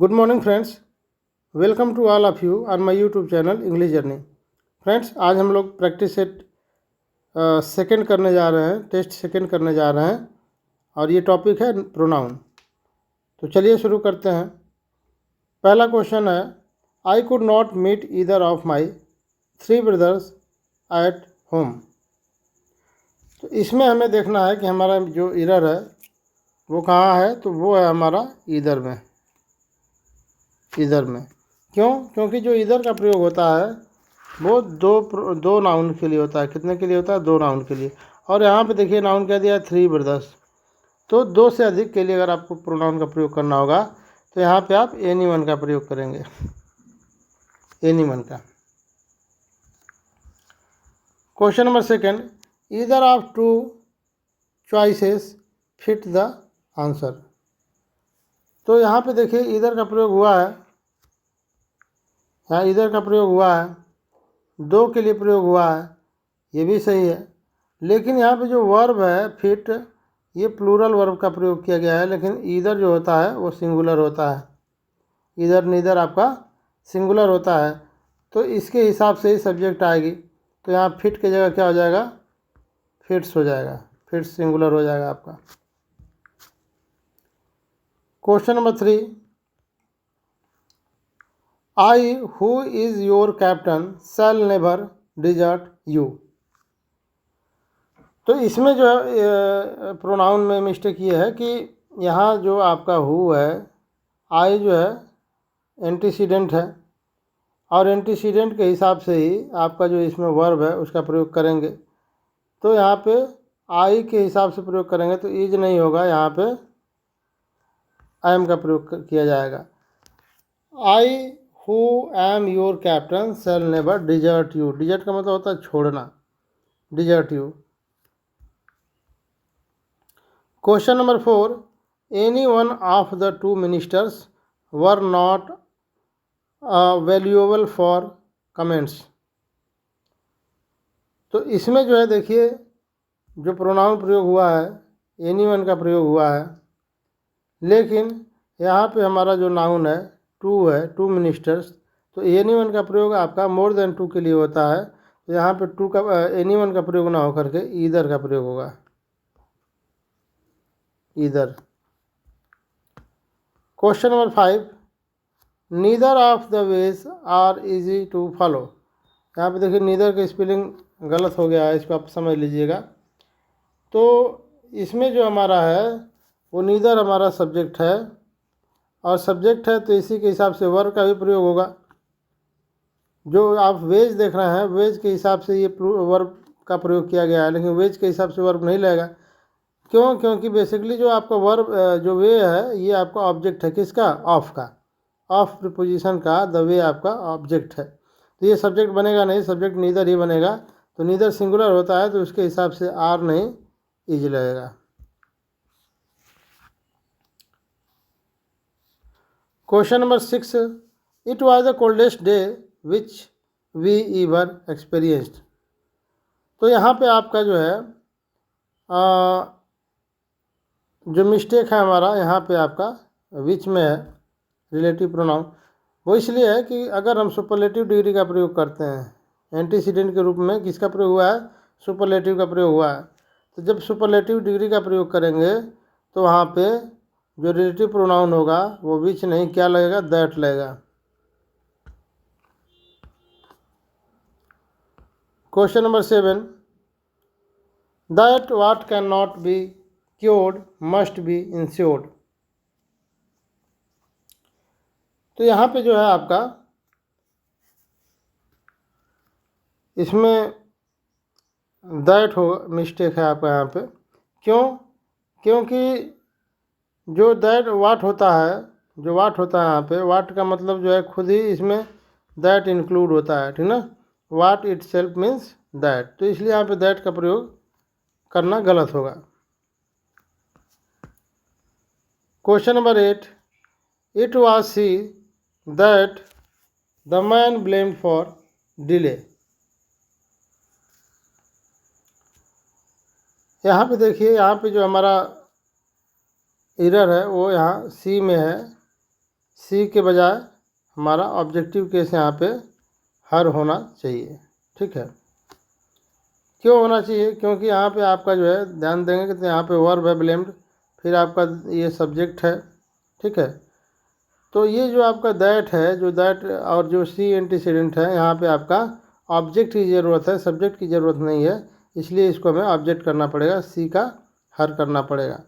Good morning friends, welcome to all of you on my YouTube channel English journey. Friends, आज हम लोग practice set second करने जा रहे हैं, टेस्ट सेकंड करने जा रहे हैं और ये टॉपिक है प्रोनाउन। तो चलिए शुरू करते हैं। पहला क्वेश्चन है, I could not meet either of my 3 brothers at home. तो इसमें हमें देखना है कि हमारा जो ईरर है वो कहाँ है। तो वो है हमारा ईदर में। इधर में क्यों? क्योंकि जो इधर का प्रयोग होता है वो दो नाउन के लिए होता है। कितने के लिए होता है? 2 नाउन के लिए। और यहाँ पे देखिए नाउन कह दिया 3 ब्रदर्स, तो 2 से अधिक के लिए अगर आपको प्रोनाउन का प्रयोग करना होगा तो यहाँ पे आप एनीवन का प्रयोग करेंगे, एनीवन का। Question number second, either of 2 choices fit the answer. तो यहाँ पे देखिए इधर का प्रयोग हुआ है, यहाँ इधर का प्रयोग हुआ है, 2 के लिए प्रयोग हुआ है, ये भी सही है। लेकिन यहाँ पे जो वर्ब है फिट, ये प्लूरल वर्ब का प्रयोग किया गया है, लेकिन इधर जो होता है वो सिंगुलर होता है। इधर नीदर आपका सिंगुलर होता है, तो इसके हिसाब से ही सब्जेक्ट आएगी। तो यहाँ फिट की जगह क्या हो जाएगा? फिट्स हो जाएगा, फिट्स सिंगुलर हो जाएगा आपका। Question number 3, I who is your captain shall never desert you. तो इसमें जो है प्रोनाउन में मिस्टेक ये है कि यहाँ जो आपका हु है, आई जो है एंटीसीडेंट है, और एंटीसीडेंट के हिसाब से ही आपका जो इसमें वर्ब है उसका प्रयोग करेंगे। तो यहाँ पे आई के हिसाब से प्रयोग करेंगे तो इज नहीं होगा, यहाँ पे आई एम का प्रयोग किया जाएगा। I who am your captain shall never desert you. Desert का मतलब होता है छोड़ना, desert you. Question number 4, any one of the 2 ministers were not valuable for comments. तो इसमें जो है देखिए जो प्रोनाउन प्रयोग हुआ है एनी वन का प्रयोग हुआ है, लेकिन यहाँ पे हमारा जो नाउन है 2 है, 2 मिनिस्टर्स, तो एनी वन का प्रयोग आपका मोर देन 2 के लिए होता है। तो यहाँ पे 2 का एनी वन का प्रयोग ना होकर के ईदर का प्रयोग होगा, either. Question number 5, neither of the ways are easy to follow. यहाँ पे देखिए नीदर का स्पेलिंग गलत हो गया है, इसको आप समझ लीजिएगा। तो इसमें जो हमारा है वो नीदर हमारा सब्जेक्ट है, और सब्जेक्ट है तो इसी के हिसाब से वर्ब का भी प्रयोग होगा। जो आप वेज देख रहे हैं वेज के हिसाब से ये वर्ब का प्रयोग किया गया है, लेकिन वेज के हिसाब से वर्ब नहीं लगेगा। क्यों? क्योंकि बेसिकली जो आपका वर्ब जो वे है ये आपका ऑब्जेक्ट है, किसका? ऑफ का, ऑफ प्रीपोजिशन का द वे आपका ऑब्जेक्ट है। तो ये सब्जेक्ट बनेगा नहीं, सब्जेक्ट नीदर ही बनेगा। तो नीदर सिंगुलर होता है तो उसके हिसाब से आर नहीं इज लगेगा। Question number 6, it was the coldest day which we ever experienced. तो यहाँ पे आपका जो है जो मिस्टेक है हमारा यहाँ पे आपका विच में है, रिलेटिव प्रोनाउन। वो इसलिए है कि अगर हम सुपरलेटिव डिग्री का प्रयोग करते हैं एंटीसीडेंट के रूप में, किसका प्रयोग हुआ है? सुपरलेटिव का प्रयोग हुआ है। तो जब सुपरलेटिव डिग्री का प्रयोग करेंगे तो वहाँ पे जो रिलेटिव प्रोनाउन होगा वो विच नहीं, क्या लगेगा? दैट लगेगा। Question number 7, that what can not be cured must be insured. तो यहाँ पे जो है आपका इसमें दैट हो मिस्टेक है आपका यहाँ पे। क्यों? क्योंकि जो दैट वाट होता है, जो वाट होता है यहाँ पे, वाट का मतलब जो है खुद ही इसमें दैट इंक्लूड होता है, ठीक ना। What it self means that, तो इसलिए यहाँ पे दैट का प्रयोग करना गलत होगा। Question number 8, it was see that the man blamed for delay. यहाँ पे देखिए, यहाँ पे जो हमारा एरर है वो यहाँ सी में है, सी के बजाय हमारा ऑब्जेक्टिव केस यहाँ पे हर होना चाहिए। ठीक है, क्यों होना चाहिए? क्योंकि यहाँ पे आपका जो है ध्यान देंगे कि यहाँ पे वर्ब है ब्लेम्ड, फिर आपका ये सब्जेक्ट है। ठीक है, तो ये जो आपका दैट है, जो दैट और जो सी एंटीसीडेंट है, यहाँ पे आपका ऑब्जेक्ट की ज़रूरत है, सब्जेक्ट की ज़रूरत नहीं है, इसलिए इसको हमें ऑब्जेक्ट करना पड़ेगा, सी का हर करना पड़ेगा।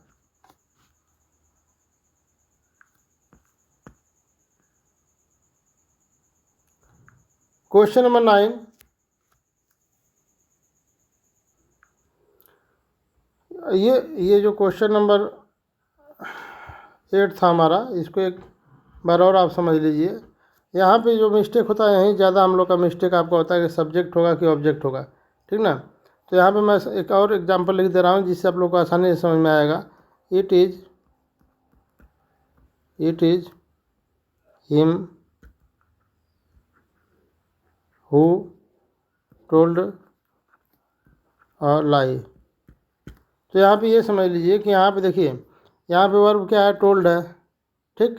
क्वेश्चन नंबर 9, ये जो क्वेश्चन नंबर 8 था हमारा, इसको एक बार और आप समझ लीजिए। यहाँ पे जो मिस्टेक होता है, यहीं ज़्यादा हम लोग का मिस्टेक आपको होता है कि सब्जेक्ट होगा कि ऑब्जेक्ट होगा। ठीक ना, तो यहाँ पे मैं एक और एग्जांपल लिख दे रहा हूँ जिससे आप लोग को आसानी से समझ में आएगा। It is him who told a lie. तो यहाँ पे ये समझ लीजिए कि यहाँ पे देखिए, यहाँ पे वर्ब क्या है? टोल्ड है। ठीक,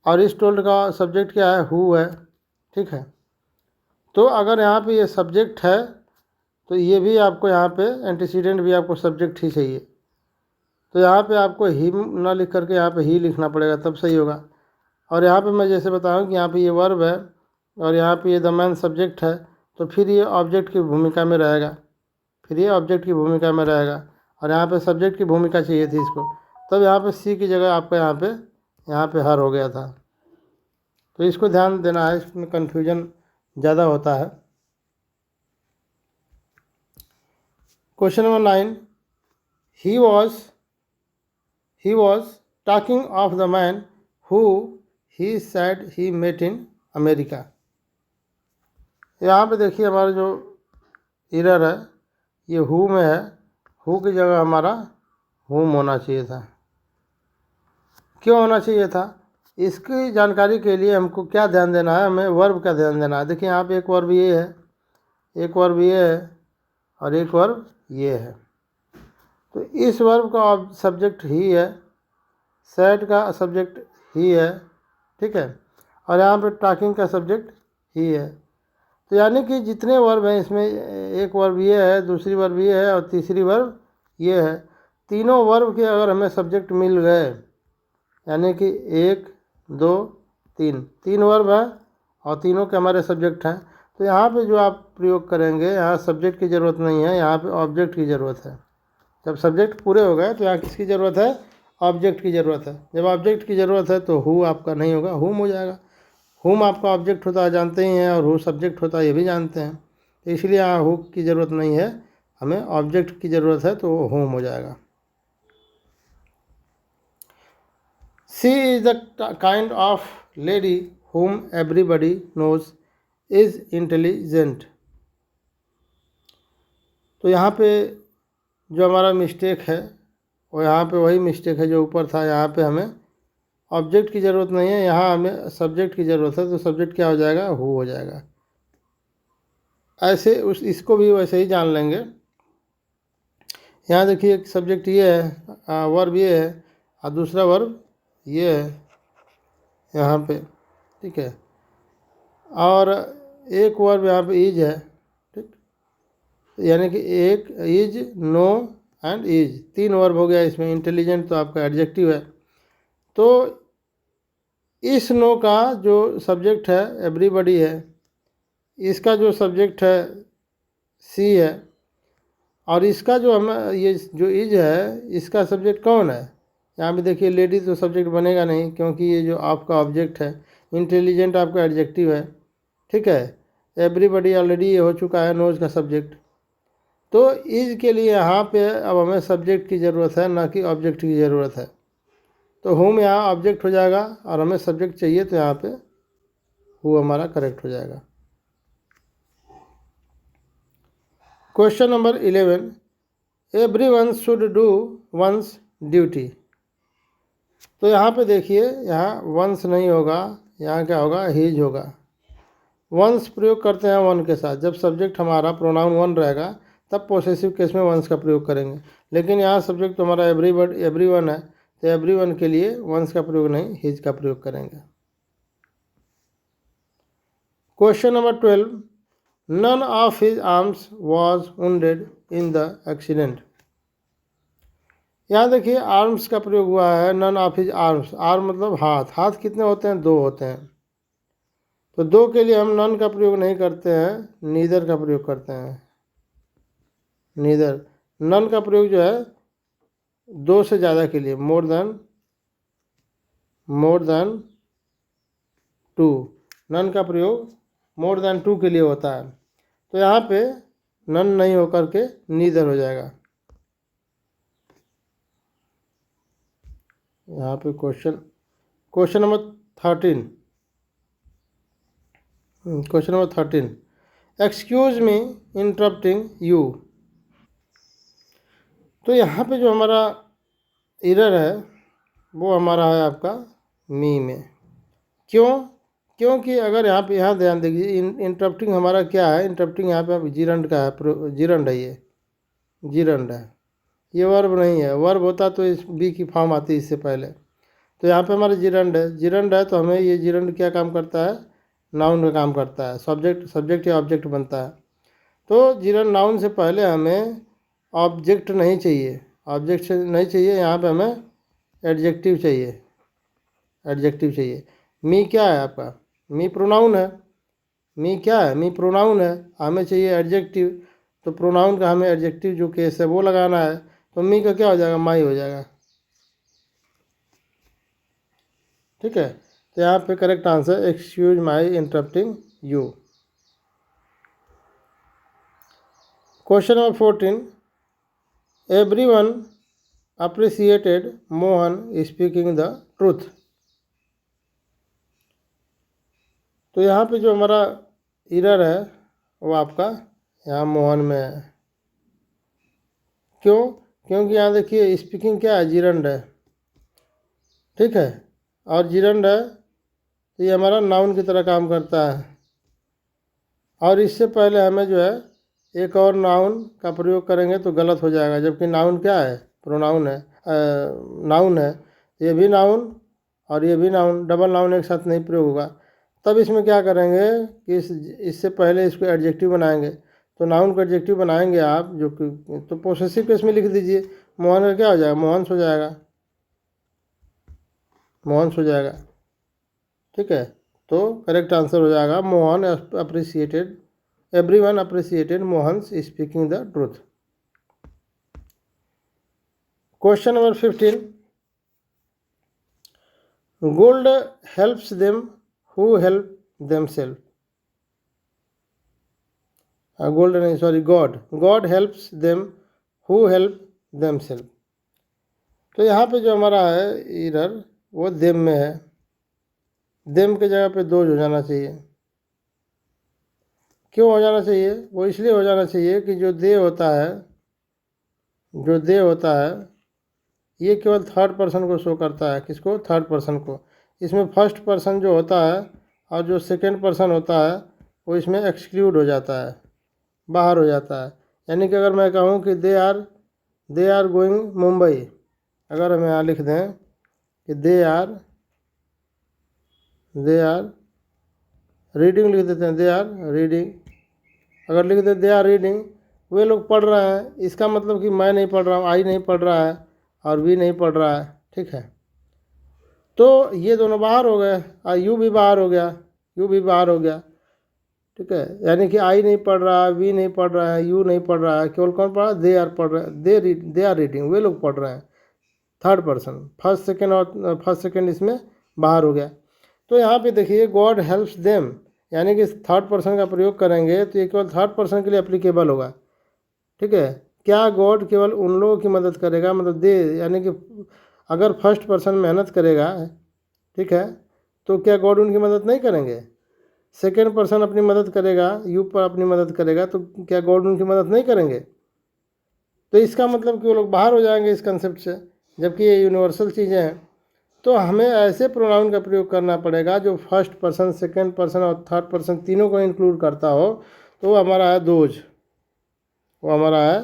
और इस टोल्ड का सब्जेक्ट क्या है? हु है। ठीक है, तो अगर यहाँ पे ये सब्जेक्ट है तो ये भी आपको यहाँ पे एंटीसीडेंट भी आपको सब्जेक्ट ही चाहिए। तो यहाँ पे आपको हिम ना लिख करके यहाँ पे ही लिखना पड़ेगा, तब सही होगा। और यहाँ पे मैं जैसे बताऊँ कि यहाँ पे ये वर्ब है और यहाँ पे ये द मैन सब्जेक्ट है, तो फिर ये ऑब्जेक्ट की भूमिका में रहेगा, फिर ये ऑब्जेक्ट की भूमिका में रहेगा, और यहाँ पे सब्जेक्ट की भूमिका चाहिए थी इसको, तब यहाँ पे सी की जगह आपका यहाँ पे हर हो गया था। तो इसको ध्यान देना है, इसमें कन्फ्यूजन ज़्यादा होता है। Question number 9, he was talking of the man who he said he met in America. यहाँ पे देखिए हमारा जो एरर है ये हु में है, हु की जगह हमारा हुम होना चाहिए था। क्यों होना चाहिए था? इसकी जानकारी के लिए हमको क्या ध्यान देना है? हमें वर्ब का ध्यान देना है। देखिए यहाँ पे एक वर्ब ये है, एक वर्ब ये है और एक वर्ब ये है। तो इस वर्ब का सब्जेक्ट ही है, सैड का सब्जेक्ट ही है। ठीक है, और यहाँ पे टॉकिंग का सब्जेक्ट ही है। तो यानी कि जितने वर्ब हैं इसमें एक वर्ब ये है, दूसरी वर्ब ये है और तीसरी वर्ब ये है। तीनों वर्ब के अगर हमें सब्जेक्ट मिल गए, यानी कि 1 2 3, 3 वर्ब हैं और तीनों के हमारे सब्जेक्ट हैं, तो यहाँ पे जो आप प्रयोग करेंगे, यहाँ सब्जेक्ट की ज़रूरत नहीं है, यहाँ पे ऑब्जेक्ट की ज़रूरत है। जब सब्जेक्ट पूरे हो गए तो यहाँ किसकी ज़रूरत है? ऑब्जेक्ट की ज़रूरत है। जब ऑब्जेक्ट की ज़रूरत है तो हु आपका नहीं होगा, हुम हो जाएगा। हुम आपका ऑब्जेक्ट होता है जानते ही हैं, और हु सब्जेक्ट होता है ये भी जानते हैं, तो इसलिए यहाँ हु की ज़रूरत नहीं है, हमें ऑब्जेक्ट की ज़रूरत है, तो हुम हो जाएगा। She is the kind of lady whom everybody knows is intelligent। तो यहाँ पे जो हमारा मिस्टेक है वो यहाँ पे वही मिस्टेक है जो ऊपर था। यहाँ पे हमें ऑब्जेक्ट की ज़रूरत नहीं है, यहाँ हमें सब्जेक्ट की ज़रूरत है, तो सब्जेक्ट क्या हो जाएगा? हु हो जाएगा। ऐसे इसको भी वैसे ही जान लेंगे। यहाँ देखिए एक सब्जेक्ट ये है, वर्ब ये है और दूसरा वर्ब ये है यहाँ पे। ठीक है, और एक वर्ब यहाँ पे इज है। ठीक, यानी कि एक is, no and is, 3 verb हो गया इसमें। इंटेलिजेंट तो आपका एडजेक्टिव है। तो इस नो का जो सब्जेक्ट है एवरीबॉडी है, इसका जो सब्जेक्ट है सी है, और इसका जो हम ये जो इज है इसका सब्जेक्ट कौन है? यहाँ पे देखिए लेडी तो सब्जेक्ट बनेगा नहीं, क्योंकि ये जो आपका ऑब्जेक्ट है। इंटेलिजेंट आपका एडजेक्टिव है। ठीक है, एवरीबॉडी ऑलरेडी ये हो चुका है, नोज का सब्जेक्ट। तो इज के लिए यहाँ पे अब हमें सब्जेक्ट की ज़रूरत है, ना कि ऑब्जेक्ट की ज़रूरत है। तो हुम यहाँ ऑब्जेक्ट हो जाएगा और हमें सब्जेक्ट चाहिए, तो यहाँ पे हु हमारा करेक्ट हो जाएगा। Question number 11, everyone should do once duty. तो यहाँ पे देखिए, यहाँ वंस नहीं होगा, यहाँ क्या होगा? हीज होगा। वंस प्रयोग करते हैं वन के साथ, जब सब्जेक्ट हमारा प्रोनाउन वन रहेगा तब पोसेसिव केस में वंस का प्रयोग करेंगे। लेकिन यहाँ सब्जेक्ट तो हमारा एवरीवन है, तो एवरीवन के लिए वंस का प्रयोग नहीं हिज का प्रयोग करेंगे। Question number 12, none of his arms was wounded in the accident. यहाँ देखिए आर्म्स का प्रयोग हुआ है, none of his arms. Arm मतलब हाथ, हाथ कितने होते हैं? 2 होते हैं। तो 2 के लिए हम नन का प्रयोग नहीं करते हैं, नीदर का प्रयोग करते हैं। नीदर, नन का प्रयोग जो है 2 से ज़्यादा के लिए, मोर देन 2। नन का प्रयोग मोर देन 2 के लिए होता है। तो यहाँ पे नन नहीं होकर के नीदर हो जाएगा। यहाँ पे question number 13, question number 13, excuse me interrupting you. तो यहाँ पे जो हमारा एरर है वो हमारा है आपका मी में। क्यों? क्योंकि अगर यहाँ ध्यान देखिए, इंटरप्टिंग हमारा क्या है? इंटरप्टिंग यहाँ पे जीरंड का है, जीरंड है, ये जीरंड है, ये वर्ब नहीं है। वर्ब होता तो इस बी की फॉर्म आती इससे पहले। तो यहाँ पे हमारा जीरंड है, जीरंड है तो हमें ये जीरंड क्या काम करता है? नाउन का काम करता है, सब्जेक्ट या ऑब्जेक्ट बनता है। तो जीरंड नाउन से पहले हमें ऑब्जेक्ट नहीं चाहिए, ऑब्जेक्ट नहीं चाहिए, यहाँ पे हमें एडजेक्टिव चाहिए, एडजेक्टिव चाहिए। मी क्या है आपका? मी प्रोनाउन है। मी क्या है? मी प्रोनाउन है, हमें चाहिए एडजेक्टिव। तो प्रोनाउन का हमें एडजेक्टिव जो केस है वो लगाना है। तो मी का क्या हो जाएगा? माई हो जाएगा। ठीक है, तो यहाँ पे correct answer excuse my interrupting you. Question number 14, everyone appreciated Mohan speaking the truth. तो यहाँ पे जो हमारा एरर है वो आपका यहाँ मोहन में है। क्यों? क्योंकि यहाँ देखिए स्पीकिंग क्या है? जीरंड है। ठीक है, और जीरंड है तो ये हमारा नाउन की तरह काम करता है। और इससे पहले हमें जो है एक और नाउन का प्रयोग करेंगे तो गलत हो जाएगा, जबकि नाउन क्या है? प्रोनाउन है, नाउन है। ये भी नाउन और ये भी नाउन, डबल नाउन एक साथ नहीं प्रयोग होगा। तब इसमें क्या करेंगे कि इससे पहले इसको एडजेक्टिव बनाएंगे। तो नाउन को एडजेक्टिव बनाएंगे आप, जो कि तो पोसेसिव केस में लिख दीजिए, मोहन का क्या हो जाएगा? मोहन्स हो जाएगा, मोहन्स हो जाएगा। ठीक है, तो करेक्ट आंसर हो जाएगा Mohan appreciated, everyone appreciated Mohan's speaking the truth. Question number 15, gold helps them who help themselves. Gold नहीं, sorry, god helps them who help themselves. तो यहाँ पे जो हमारा है एरर वो देम में है। देम के जगह पे दोज हो जाना चाहिए। क्यों हो जाना चाहिए? वो इसलिए हो जाना चाहिए कि जो दे होता है, जो दे होता है ये केवल थर्ड पर्सन को शो करता है। किसको? थर्ड पर्सन को। इसमें फर्स्ट पर्सन जो होता है और जो सेकंड पर्सन होता है वो इसमें एक्सक्लूड हो जाता है, बाहर हो जाता है। यानी कि अगर मैं कहूँ कि दे आर गोइंग मुंबई, अगर हम यहाँ लिख दें कि दे आर रीडिंग, लिख देते हैं दे आर रीडिंग। अगर लिख दें दे आर रीडिंग, वे लोग पढ़ रहे हैं, इसका मतलब कि मैं नहीं पढ़ रहा हूँ, आई नहीं पढ़ रहा है और वी नहीं पढ़ रहा है। ठीक है, तो ये दोनों बाहर हो गए और यू भी बाहर हो गया, यू भी बाहर हो गया। ठीक है, यानी कि आई नहीं पढ़ रहा है, वी नहीं पढ़ रहा है, यू नहीं पढ़ रहा है, केवल कौन पढ़ रहा है? दे आर पढ़ रहे हैं, दे आर रीडिंग, वे लोग पढ़ रहे हैं। थर्ड पर्सन, फर्स्ट सेकेंड इसमें बाहर हो गया। तो यहाँ पे देखिए गॉड हेल्प्स देम, यानी कि थर्ड पर्सन का प्रयोग करेंगे तो ये केवल थर्ड पर्सन के लिए एप्लीकेबल होगा। ठीक है, क्या गॉड केवल उन लोगों की मदद करेगा? मतलब दे, यानी कि अगर फर्स्ट पर्सन मेहनत करेगा, ठीक है, तो क्या गॉड उनकी मदद नहीं करेंगे? सेकेंड पर्सन अपनी मदद करेगा, यू पर अपनी मदद करेगा, तो क्या गॉड उनकी मदद नहीं करेंगे? तो इसका मतलब कि वो लोग बाहर हो जाएंगे इस कंसेप्ट से, जबकि ये यूनिवर्सल चीज़ें हैं। तो हमें ऐसे प्रोनाउन का प्रयोग करना पड़ेगा जो फर्स्ट पर्सन, सेकेंड पर्सन और थर्ड पर्सन तीनों को इंक्लूड करता हो। तो वो हमारा है दोज, वो हमारा है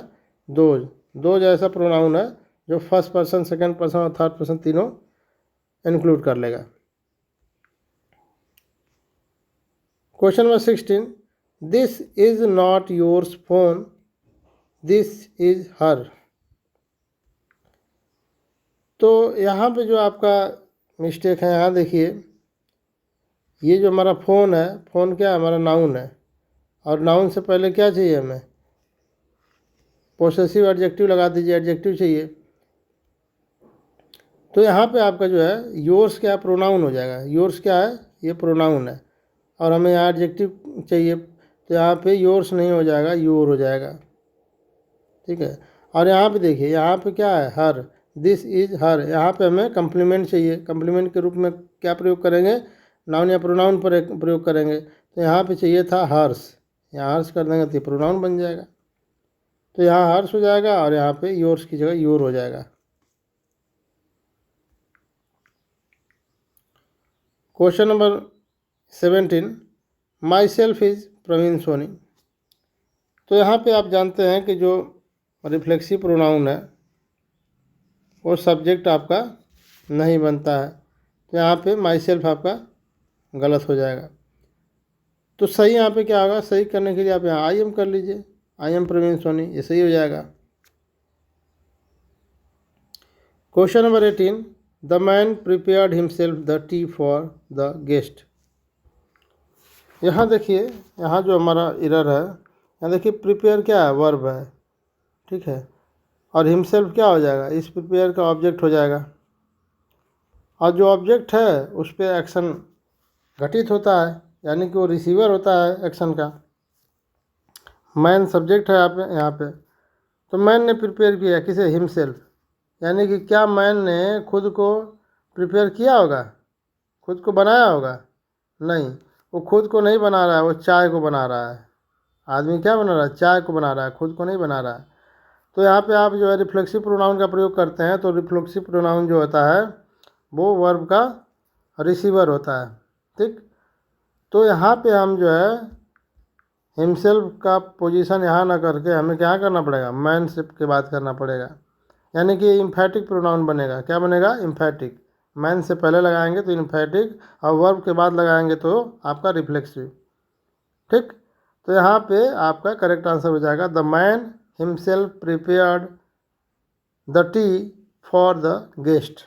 दोज। दोज ऐसा प्रोनाउन है जो फर्स्ट पर्सन, सेकंड पर्सन और थर्ड पर्सन तीनों इंक्लूड कर लेगा। Question number 16, this is not yours phone, this is her. तो यहाँ पे जो आपका मिस्टेक है, यहाँ देखिए, ये जो हमारा फ़ोन है, फ़ोन क्या है, हमारा नाउन है, और नाउन से पहले क्या चाहिए हमें, पोसेसिव एडजेक्टिव लगा दीजिए, एडजेक्टिव चाहिए। तो यहाँ पे आपका जो है योर्स क्या है, प्रोनाउन हो जाएगा। योर्स क्या है, ये प्रोनाउन है, और हमें यहाँ एडजेक्टिव चाहिए, तो यहाँ पे योर्स नहीं हो जाएगा, योर हो जाएगा। ठीक है। और यहाँ पे देखिए, यहाँ पे क्या है, हर, दिस इज हर। यहाँ पे हमें कम्प्लीमेंट चाहिए। कम्प्लीमेंट के रूप में क्या प्रयोग करेंगे, नाउन या प्रोनाउन पर प्रयोग करेंगे। तो यहाँ पे चाहिए था हर्स, यहाँ हर्स कर देंगे तो प्रोनाउन बन जाएगा। तो यहाँ हर्स हो जाएगा और यहाँ पे योर्स की जगह योर हो जाएगा। Question number 17, myself is Praveen Soni. तो यहाँ पे आप जानते हैं कि जो रिफ्लेक्सिव प्रोनाउन है वो सब्जेक्ट आपका नहीं बनता है, तो यहाँ पे माई सेल्फ आपका गलत हो जाएगा। तो सही यहाँ पे क्या होगा, सही करने के लिए आप यहाँ आई एम कर लीजिए, आई एम प्रवीण सोनी, ये सही हो जाएगा। Question number 18, the man prepared himself the T for the guest. यहाँ देखिए, यहाँ जो हमारा एरर है, यहाँ देखिए प्रिपेयर क्या है, वर्ब है, ठीक है, और हिमसेल्फ क्या हो जाएगा, इस प्रिपेयर का ऑब्जेक्ट हो जाएगा, और जो ऑब्जेक्ट है उस पर एक्शन घटित होता है, यानी कि वो रिसीवर होता है एक्शन का। मैन सब्जेक्ट है यहाँ पे, तो मैन ने प्रिपेयर किया किसे, हिमसेल्फ, यानी कि क्या मैन ने खुद को प्रिपेयर किया होगा, खुद को बनाया होगा, नहीं, वो खुद को नहीं बना रहा है, वो चाय को बना रहा है। आदमी क्या बना रहा है, चाय को बना रहा है, खुद को नहीं बना रहा है। तो यहाँ पे आप जो है रिफ्लेक्सिव प्रोनाउन का प्रयोग करते हैं, तो रिफ्लेक्सिव प्रोनाउन जो होता है वो वर्ब का रिसीवर होता है। ठीक, तो यहाँ पे हम जो है हिमसेल्फ का पोजीशन यहाँ ना करके हमें क्या करना पड़ेगा, मैन से के बात करना पड़ेगा, यानी कि इम्फैटिक प्रोनाउन बनेगा। क्या बनेगा, इम्फैटिक। मैन से पहले लगाएंगे तो इम्फैटिक, और वर्ब के बाद लगाएंगे तो आपका रिफ्लेक्सिव। ठीक, तो यहाँ पे आपका करेक्ट आंसर हो जाएगा, the man himself prepared the T for the guest.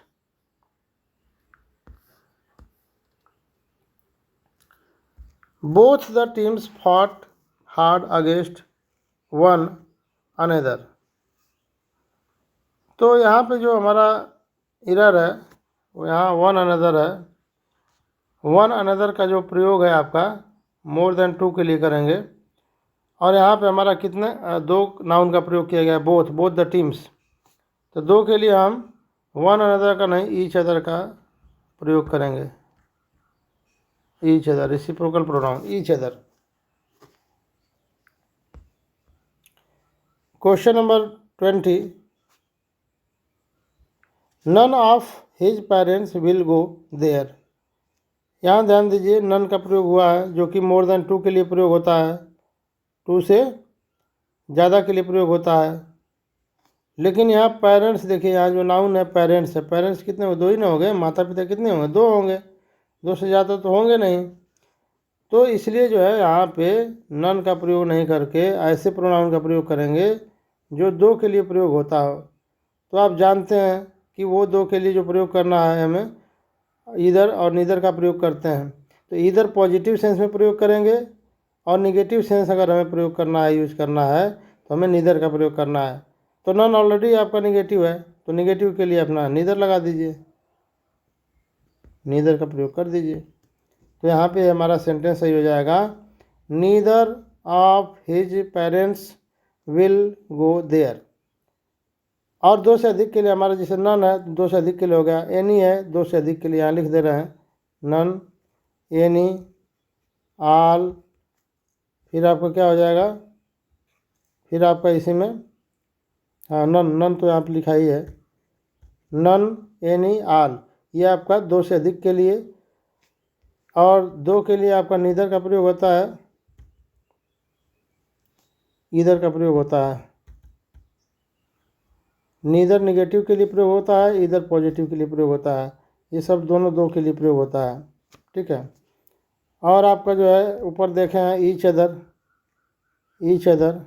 Both the teams fought hard against one another. तो यहाँ पे जो हमारा एरर है वो यहाँ वन अनदर है। वन अनदर का जो प्रयोग है आपका मोर देन टू के लिए करेंगे, और यहाँ पे हमारा कितने, दो नाउन का प्रयोग किया गया है, बोथ, बोथ द टीम्स। तो दो के लिए हम वन अनदर का नहीं, ईच अदर का प्रयोग करेंगे। Each other, reciprocal pronoun, each other. Question number 20, none of his parents will go there. यहाँ ध्यान दीजिए, नन का प्रयोग हुआ है, जो कि मोर देन टू के लिए प्रयोग होता है, टू से ज़्यादा के लिए प्रयोग होता है। लेकिन यहाँ पेरेंट्स देखिए, यहाँ जो नाउन है पेरेंट्स है, पेरेंट्स कितने हो, दो ही ना हो गए, माता पिता कितने होंगे, दो होंगे, दो से ज़्यादा तो होंगे नहीं। तो इसलिए जो है यहाँ पे नन का प्रयोग नहीं करके ऐसे प्रोनाउन का प्रयोग करेंगे जो दो के लिए प्रयोग होता हो। तो आप जानते हैं कि वो दो के लिए जो प्रयोग करना है, हमें ईदर और नीदर का प्रयोग करते हैं। तो ईदर पॉजिटिव सेंस में प्रयोग करेंगे, और निगेटिव सेंस अगर हमें प्रयोग करना है, यूज़ करना है, तो हमें नीदर का प्रयोग करना है। तो नन ऑलरेडी आपका निगेटिव है, तो निगेटिव के लिए अपना नीदर लगा दीजिए, नीदर का प्रयोग कर दीजिए। तो यहाँ पे हमारा सेंटेंस सही हो जाएगा, neither of his parents will go there. और दो से अधिक के लिए हमारा जैसे नन है, दो से अधिक के लिए हो गया, एनी है, दो से अधिक के लिए यहाँ लिख दे रहे हैं, नन, एनी, आल, फिर आपका क्या हो जाएगा, फिर आपका इसी में, हाँ नन, नन तो यहाँ पे लिखा ही है, नन, एनी, आल, ये आपका दो से अधिक के लिए। और दो के लिए आपका नीदर का प्रयोग होता है, ईदर का प्रयोग होता है। नीदर निगेटिव के लिए प्रयोग होता है, इधर पॉजिटिव के लिए प्रयोग होता है। ये सब दोनों दो के लिए प्रयोग होता है, ठीक है। और आपका जो है ऊपर देखे हैं each other, each other,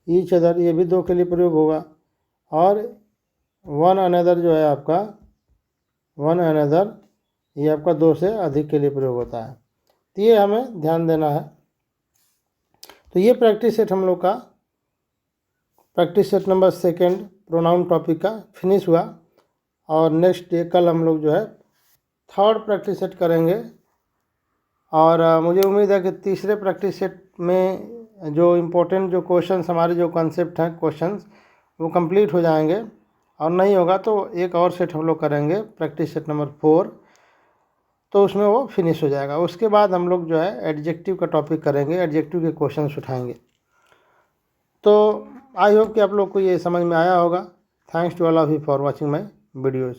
each other, ये भी दो के लिए प्रयोग होगा। और वन अनदर जो है आपका, वन अनदर, ये आपका दो से अधिक के लिए प्रयोग होता है। तो ये हमें ध्यान देना है। तो ये प्रैक्टिस सेट हम लोग का, practice set number 2 pronoun topic का फिनिश हुआ। और नेक्स्ट डे कल हम लोग जो है 3rd प्रैक्टिस सेट करेंगे। और मुझे उम्मीद है कि तीसरे प्रैक्टिस सेट में जो इम्पोर्टेंट जो क्वेश्चंस, हमारे जो कॉन्सेप्ट हैं क्वेश्चंस, वो कंप्लीट हो जाएंगे। और नहीं होगा तो एक और सेट हम लोग करेंगे, प्रैक्टिस सेट नंबर 4, तो उसमें वो फिनिश हो जाएगा। उसके बाद हम लोग जो है एडजेक्टिव का टॉपिक करेंगे, एडजेक्टिव के क्वेश्चंस उठाएंगे। तो आई होप कि आप लोग को ये समझ में आया होगा। Thanks to all of you for watching my videos.